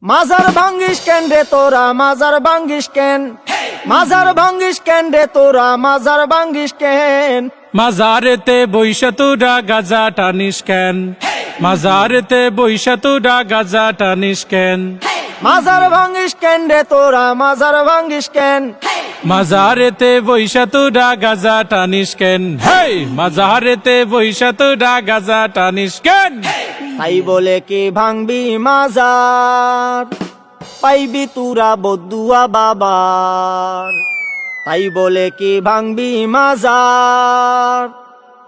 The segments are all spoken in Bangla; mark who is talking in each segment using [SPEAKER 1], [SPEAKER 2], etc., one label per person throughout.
[SPEAKER 1] মাজার ভাঙ্গিস কেন রে তোরা মাজার ভাঙ্গিস কেন মাজার ভাঙ্গিস কেন রে তোরা মাজার ভাঙ্গিস কেন
[SPEAKER 2] মাজারেতে বইসা তোরা গাজা টানিস কেন মাজারেতে বইসা তোরা গাজা টানিস কেন
[SPEAKER 1] মাজার ভাঙ্গিস কেন রে তোরা মাজার ভাঙ্গিস কেন
[SPEAKER 2] মাজারেতে বইসা তোরা গাজা টানিস কেন হেই মাজারেতে বইসা তোরা গাজা টানিস কেন
[SPEAKER 1] তাই বলে কি ভাঙবি মাজার পাইবি তুরা বদুয়া বাবার তাই বলে কি ভাঙবি মাজার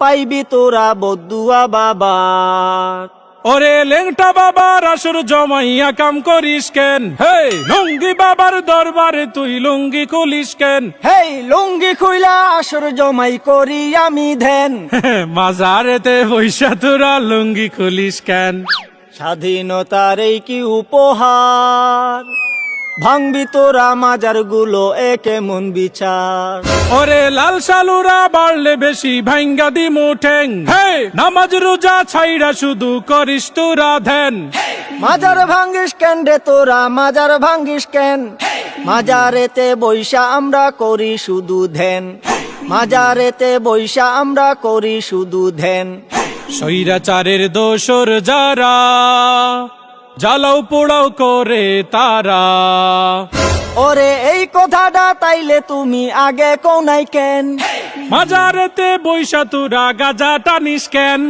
[SPEAKER 1] পাইবি তোরা বদুয়া বাবার
[SPEAKER 2] ওরে লেংটা বাবার আসর জমাইয়া কাম করিস কেন হেই লুঙ্গি বাবার দরবারে তুই লুঙ্গি খুলিস কেন
[SPEAKER 1] হেই লুঙ্গি খুইলা আসর জমাই করি আমি ধ্যান
[SPEAKER 2] মাজারেতে বইসা তোরা লুঙ্গি খুলিস কেন
[SPEAKER 1] স্বাধীনতার এই কি উপহার ভাঙবি তোরা মাজার গুলো একে মন বিচার
[SPEAKER 2] ওরে লাল সালুরা বাড়লে বেশি ভাঙ্গা দি মুঠেং হে নামাজ রোজা ছাইরা শুধু করিস তোরা ধ্যান
[SPEAKER 1] মাজার ভাঙ্গিস কেন রে তোরা মাজার ভাঙ্গিস কেন মাজারেতে বৈশা আমরা করি শুধু ধ্যান মাজারেতে বৈশা আমরা করি শুধু ধ্যান
[SPEAKER 2] স্বৈরাচারের দোসর যারা জ্বালাও পোড়াও করে তারা
[SPEAKER 1] ওরে এই কথাটা তাইলে তুমি আগে কোনাই কেন
[SPEAKER 2] মাজারেতে বৈশা তোরা গাজা টানিস কেন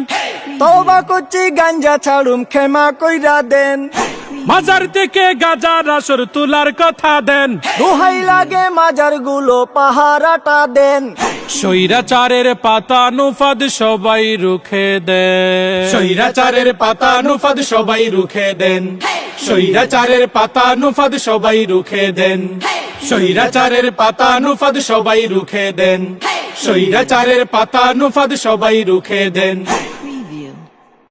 [SPEAKER 1] তওবা করছি গাঞ্জা ছাড়ুম ক্ষমা কইরা দেন
[SPEAKER 2] মাজার থেকে গাজার আসর তোলার কথা দেন
[SPEAKER 1] দোহাই লাগে মাজার গুলো পাহারাটা দেন
[SPEAKER 2] স্বৈরাচারের পাতা নুফাদ সবাই রুখে দেন স্বৈরাচারের পাতা নুফাদ সবাই রুখে দেন স্বৈরাচারের পাতা নুফাদ সবাই রুখে দেন স্বৈরাচারের পাতা নুফাদ সবাই রুখে দেন স্বৈরাচারের পাতা নুফাদ সবাই রুখে দেন